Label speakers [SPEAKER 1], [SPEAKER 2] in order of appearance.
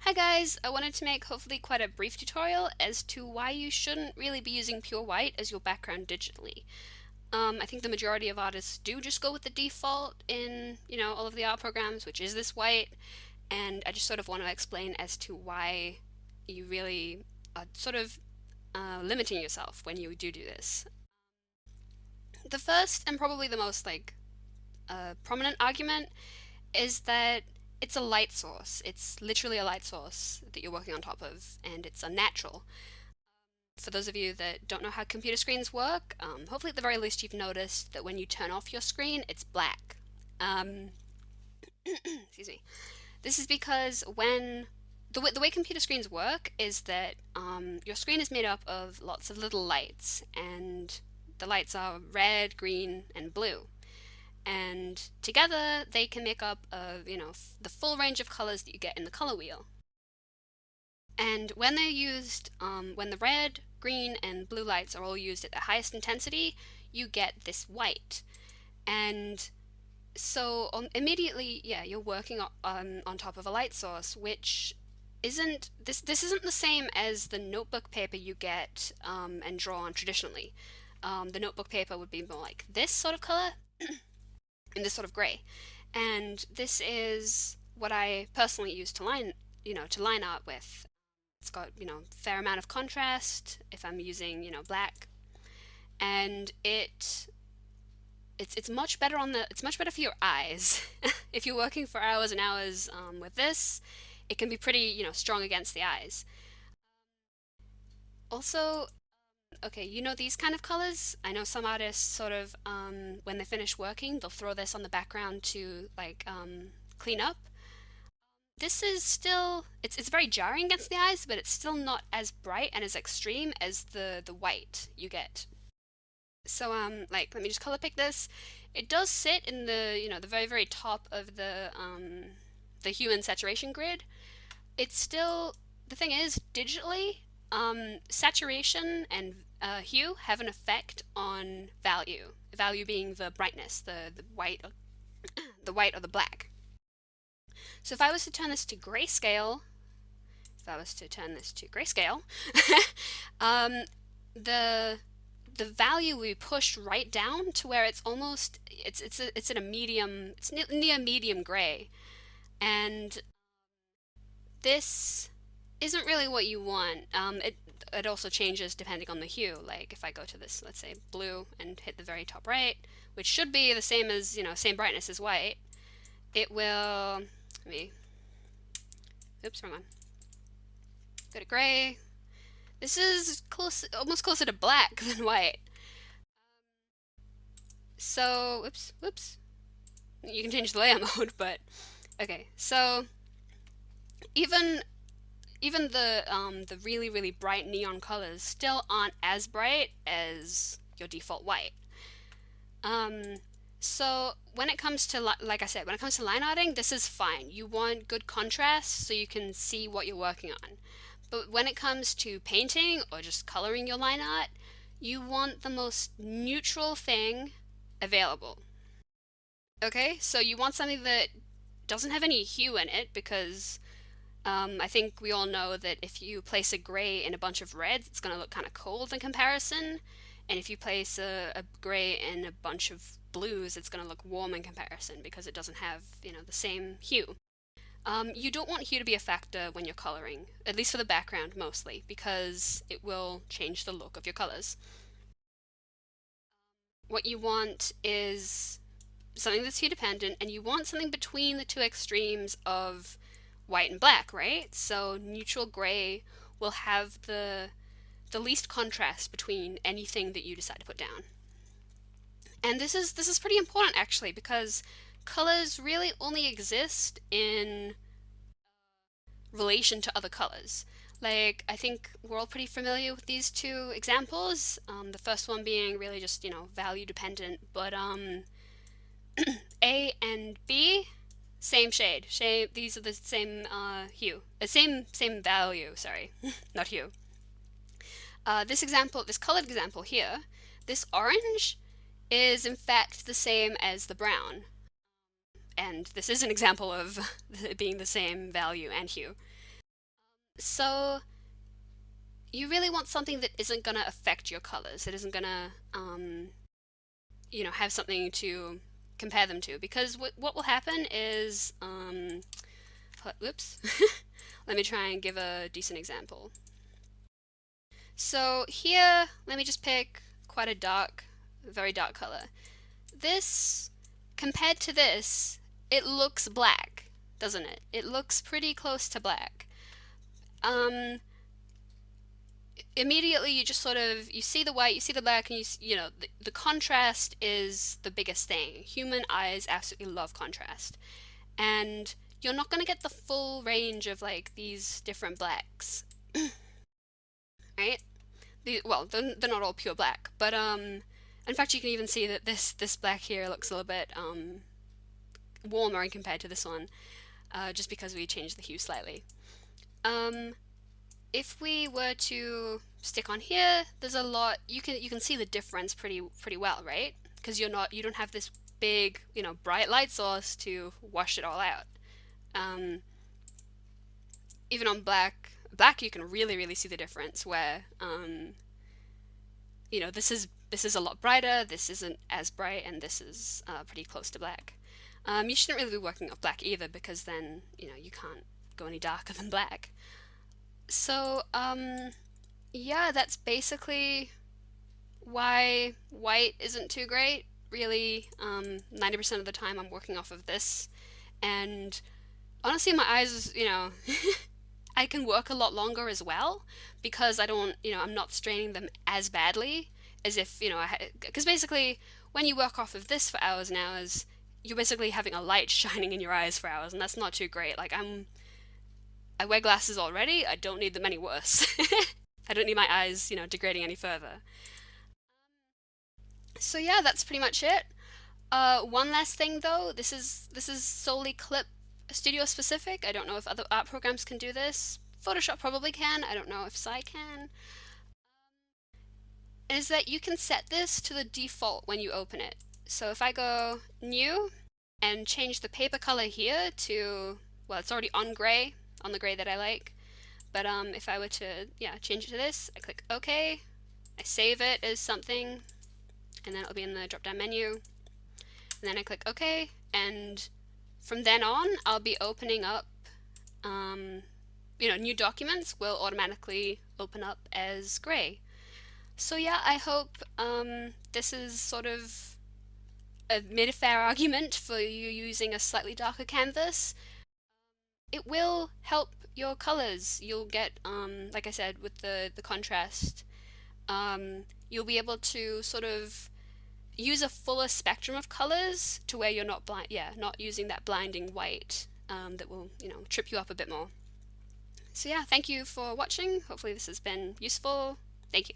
[SPEAKER 1] Hi guys, I wanted to make hopefully quite a brief tutorial as to why you shouldn't really be using pure white as your background digitally. I think the majority of artists do just go with the default in, all of the art programs, which is this white, and I just sort of want to explain as to why you really are sort of limiting yourself when you do this. The first and probably the most prominent argument is that it's a light source. It's literally a light source that you're working on top of, and it's unnatural. For those of you that don't know how computer screens work, hopefully at the very least you've noticed that when you turn off your screen, it's black. Excuse me. This is because when the way computer screens work is that your screen is made up of lots of little lights, and the lights are red, green, and blue. And together they can make up the full range of colors that you get in the color wheel. And when they're used, when the red, green, and blue lights are all used at the highest intensity, you get this white. And so immediately, yeah, you're working on top of a light source, which isn't this isn't the same as the notebook paper you get and draw on traditionally. The notebook paper would be more like this sort of color, in this sort of gray. And this is what I personally use to line art with. It's got, fair amount of contrast if I'm using, black. And it's much better it's much better for your eyes. If you're working for hours and hours with this, it can be pretty, strong against the eyes. Also, okay, these kind of colors? I know some artists sort of, when they finish working, they'll throw this on the background to clean up. This is still, it's very jarring against the eyes, but it's still not as bright and as extreme as the white you get. So let me just color pick this. It does sit in the, the very, very top of the hue and saturation grid. It's still, the thing is, digitally, saturation and hue have an effect on value. Value being the brightness, the white, the white or the black. So if I was to turn this to grayscale, the value we pushed right down to where it's almost it's in a medium, it's near medium gray, and this isn't really what you want. It also changes depending on the hue. Like if I go to this, let's say blue, and hit the very top right, which should be the same as, same brightness as white, it will, oops, wrong one. Go to gray. This is almost closer to black than white. So, whoops. You can change the layer mode, but okay. So even the really, really bright neon colors still aren't as bright as your default white. So when it comes to, like I said, when it comes to line arting, this is fine. You want good contrast so you can see what you're working on. But when it comes to painting or just coloring your line art, you want the most neutral thing available. Okay, so you want something that doesn't have any hue in it, because I think we all know that if you place a gray in a bunch of reds, it's going to look kind of cold in comparison. And if you place a gray in a bunch of blues, it's going to look warm in comparison because it doesn't have, the same hue. You don't want hue to be a factor when you're coloring, at least for the background mostly, because it will change the look of your colors. What you want is something that's hue dependent, and you want something between the two extremes of white and black, right? So neutral gray will have the least contrast between anything that you decide to put down. And this is pretty important actually, because colors really only exist in relation to other colors. Like, I think we're all pretty familiar with these two examples. The first one being really just, value dependent, but A and B, same shade. These are the same hue. Same value, sorry, not hue. This colored example here, this orange is in fact the same as the brown. And this is an example of it being the same value and hue. So you really want something that isn't going to affect your colors. It isn't going to, have something to compare them to. Because what will happen is, whoops, let me try and give a decent example. So here, let me just pick quite a dark, very dark color. This, compared to this, it looks black, doesn't it? It looks pretty close to black. Immediately you just sort of, you see the white, you see the black, and the contrast is the biggest thing. Human eyes absolutely love contrast. And you're not going to get the full range of like these different blacks, right? Well, they're not all pure black, but in fact you can even see that this black here looks a little bit warmer compared to this one, just because we changed the hue slightly. If we were to stick on here, there's a lot, you can see the difference pretty well, right? Because you don't have this big, bright light source to wash it all out. Even on black you can really see the difference where this is a lot brighter, this isn't as bright, and this is pretty close to black. You shouldn't really be working off black either, because then you can't go any darker than black. So yeah, that's basically why white isn't too great. Really, 90% of the time I'm working off of this, and honestly, my eyes, I can work a lot longer as well, because I don't, I'm not straining them as badly as if, because basically when you work off of this for hours and hours, you're basically having a light shining in your eyes for hours, and that's not too great. Like I wear glasses already, I don't need them any worse. I don't need my eyes, degrading any further. So yeah, that's pretty much it. One last thing though, this is solely Clip Studio specific. I don't know if other art programs can do this. Photoshop probably can. I don't know if Psy can. Is that you can set this to the default when you open it. So if I go New and change the paper color here to, well, it's already on gray, on the gray that I like. But if I were to, change it to this, I click OK. I save it as something, and then it'll be in the drop-down menu. And then I click OK, and from then on, I'll be opening up, new documents will automatically open up as gray. So yeah, I hope this is sort of made a fair argument for you using a slightly darker canvas. It will help your colors. You'll get, like I said, with the contrast, you'll be able to sort of use a fuller spectrum of colors to where you're not not using that blinding white that will, trip you up a bit more. So yeah, thank you for watching. Hopefully this has been useful. Thank you.